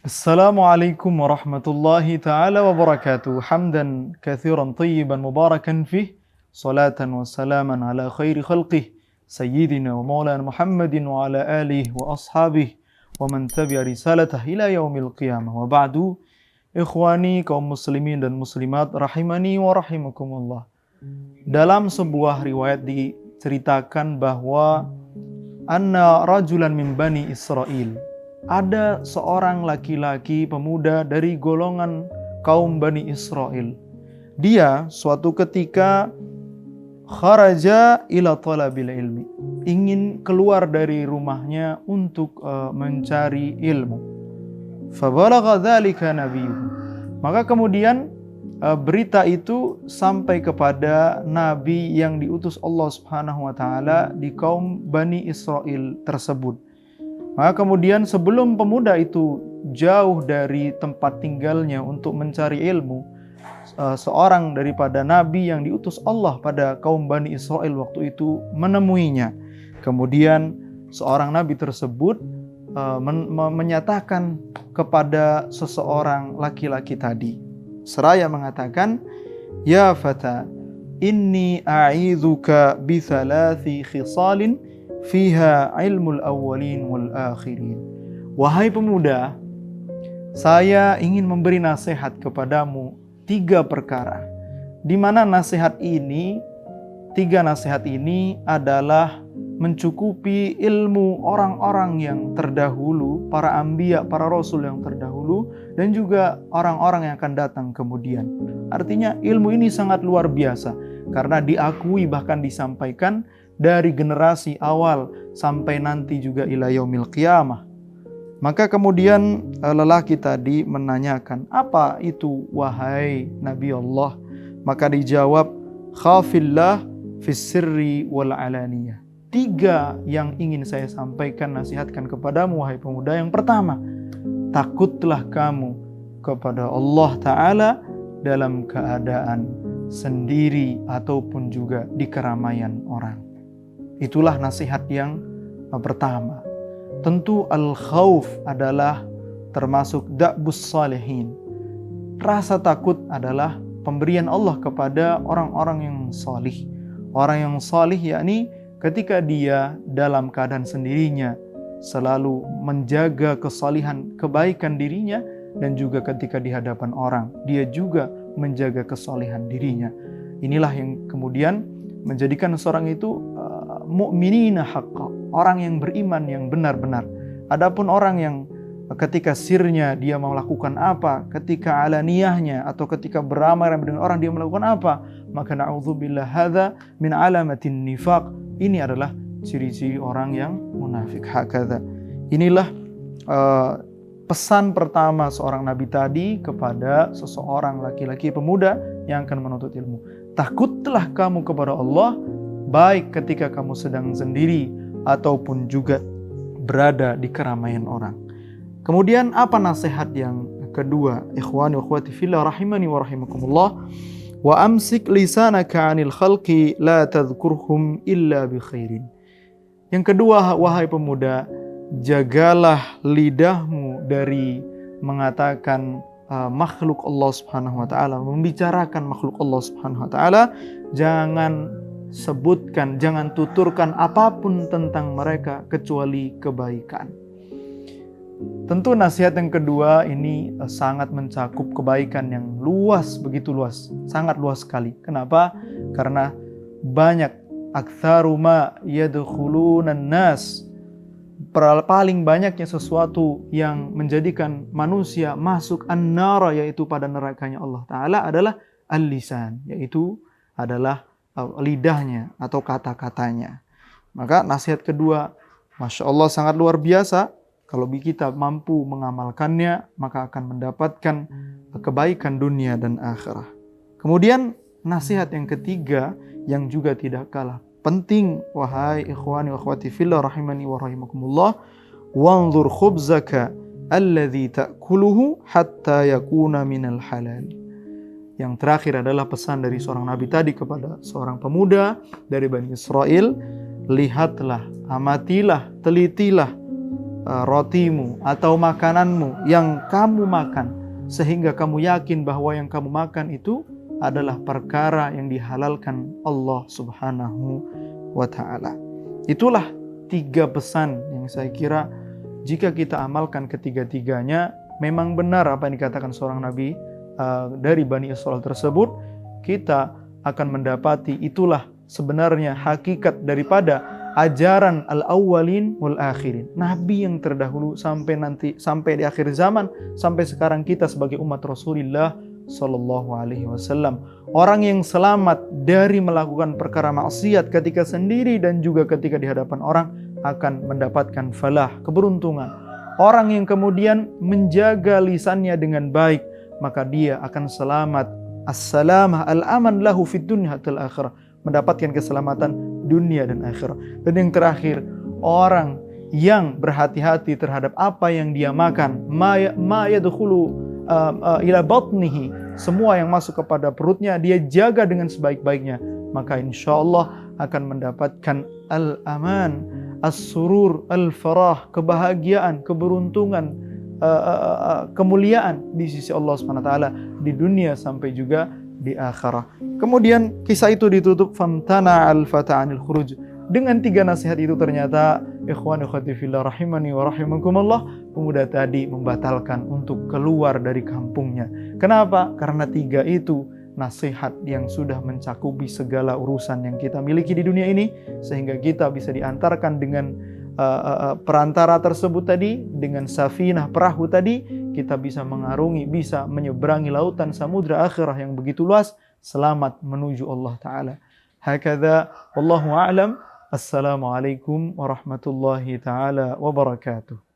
Assalamualaikum warahmatullahi ta'ala wabarakatuh. Hamdan kathiran tayyiban mubarakan fih. Salatan wa salaman ala khairi khalqih. Sayyidina wa maulana Muhammadin wa ala alihi wa ashabih. Wa man tabi'a risalatah ila yaumil qiyamah. Wa ba'du. Ikhwani kaum muslimin dan muslimat rahimani wa rahimakumullah. Dalam sebuah riwayat diceritakan bahwa anna rajulan min bani Israel, ada seorang laki-laki pemuda dari golongan kaum Bani Israel. Dia suatu ketika kharaja ila talabil ilmi, ingin keluar dari rumahnya untuk mencari ilmu. Fabalagha dzalika nabiyuhu. Maka kemudian berita itu sampai kepada nabi yang diutus Allah Subhanahu wa taala di kaum Bani Israel tersebut. Maka kemudian sebelum pemuda itu jauh dari tempat tinggalnya untuk mencari ilmu, seorang daripada nabi yang diutus Allah pada kaum Bani Israel waktu itu menemuinya. Kemudian seorang nabi tersebut menyatakan kepada seseorang laki-laki tadi, seraya mengatakan, "Ya fata, inni a'idzuka bi thalathi khisalin fiha ilmul awwalin wal akhirin." Wahai pemuda, saya ingin memberi nasihat kepadamu 3 perkara. Di mana tiga nasihat ini adalah mencukupi ilmu orang-orang yang terdahulu, para anbiya, para rasul yang terdahulu, dan juga orang-orang yang akan datang kemudian. Artinya ilmu ini sangat luar biasa karena diakui bahkan disampaikan dari generasi awal sampai nanti juga ila yaumil qiyamah. Maka kemudian lelaki tadi menanyakan, apa itu wahai Nabi Allah? Maka dijawab, khafillah fis sirri wal alaniyah. 3 yang ingin saya sampaikan, nasihatkan kepadamu wahai pemuda. Yang pertama, takutlah kamu kepada Allah Ta'ala dalam keadaan sendiri ataupun juga di keramaian orang. Itulah nasihat yang pertama. Tentu al-khawf adalah termasuk da'bus salihin. Rasa takut adalah pemberian Allah kepada orang-orang yang salih. Orang yang salih yakni ketika dia dalam keadaan sendirinya selalu menjaga kesalihan, kebaikan dirinya, dan juga ketika di hadapan orang dia juga menjaga kesalihan dirinya. Inilah yang kemudian menjadikan seorang itu mu'minina haqqa, orang yang beriman yang benar-benar. Adapun orang yang ketika sirnya dia melakukan apa, ketika alaniyahnya atau ketika beramai-ramai dengan orang dia melakukan apa, maka na'udzubillah hadza min alamatin nifaq. Ini adalah ciri-ciri orang yang munafik. Hakadha. Inilah pesan pertama seorang nabi tadi kepada seseorang laki-laki pemuda yang akan menuntut ilmu. Takutlah kamu kepada Allah, baik ketika kamu sedang sendiri ataupun juga berada di keramaian orang. Kemudian apa nasihat yang kedua? Ikhwani wa akhwati fillah rahimani wa rahimakumullah. Wa amsik lisanaka 'anil khalqi la tadhkurhum illa bi khairin. Yang kedua, wahai pemuda, jagalah lidahmu dari mengatakan makhluk Allah Subhanahu wa taala, membicarakan makhluk Allah Subhanahu wa taala. Jangan sebutkan, jangan tuturkan apapun tentang mereka kecuali kebaikan. Tentu nasihat yang kedua ini sangat mencakup kebaikan yang luas, begitu luas, sangat luas sekali. Kenapa? Karena banyak, aktsaru ma yadkhulunan nas, paling banyaknya sesuatu yang menjadikan manusia masuk an-nara, yaitu pada nerakanya Allah Ta'ala, adalah al-lisan, yaitu adalah lidahnya atau kata-katanya. Maka nasihat kedua, Masya Allah, sangat luar biasa. Kalau kita mampu mengamalkannya, maka akan mendapatkan kebaikan dunia dan akhirah. Kemudian nasihat yang ketiga yang juga tidak kalah penting, wahai ikhwani wa akhwati fillah rahimani wa rahimakumullah, wanzur khubzaka alladhi ta'kuluhu hatta yakuna minal halal. Yang terakhir adalah pesan dari seorang nabi tadi kepada seorang pemuda dari Bani Israel. Lihatlah, amatilah, telitilah rotimu atau makananmu yang kamu makan, sehingga kamu yakin bahwa yang kamu makan itu adalah perkara yang dihalalkan Allah Subhanahu wa Ta'ala. Itulah 3 pesan yang saya kira jika kita amalkan ketiga-tiganya, memang benar apa yang dikatakan seorang Nabi dari Bani Israel tersebut, kita akan mendapati itulah sebenarnya hakikat daripada ajaran al-awwalin wal akhirin. Nabi yang terdahulu sampai di akhir zaman, sampai sekarang kita sebagai umat Rasulullah Sallallahu Alaihi Wasallam, orang yang selamat dari melakukan perkara maksiat ketika sendiri dan juga ketika di hadapan orang akan mendapatkan falah, keberuntungan. Orang yang kemudian menjaga lisannya dengan baik, maka dia akan selamat. As-salamah al-aman lahu fid dunya wal akhirah, mendapatkan keselamatan dunia dan akhirat. Dan yang terakhir, orang yang berhati-hati terhadap apa yang dia makan, ma yadkhulu ila batnihi, semua yang masuk kepada perutnya dia jaga dengan sebaik-baiknya, maka insyaallah akan mendapatkan al-aman, as-surur, al-farah, kebahagiaan, keberuntungan, kemuliaan di sisi Allah Subhanahu wa taala di dunia sampai juga di akhirat. Kemudian kisah itu ditutup famtana al-fata 'anil khuruj. Dengan 3 nasihat itu ternyata ikhwan akhwati fillah rahimani wa rahimakumullah, pemuda tadi membatalkan untuk keluar dari kampungnya. Kenapa? Karena 3 itu nasihat yang sudah mencakupi segala urusan yang kita miliki di dunia ini, sehingga kita bisa diantarkan dengan perantara tersebut tadi, dengan safinah perahu tadi, kita bisa mengarungi, bisa menyeberangi lautan samudra akhirah yang begitu luas, selamat menuju Allah Ta'ala. Hakadha, wallahu a'lam. Assalamualaikum warahmatullahi ta'ala wabarakatuh.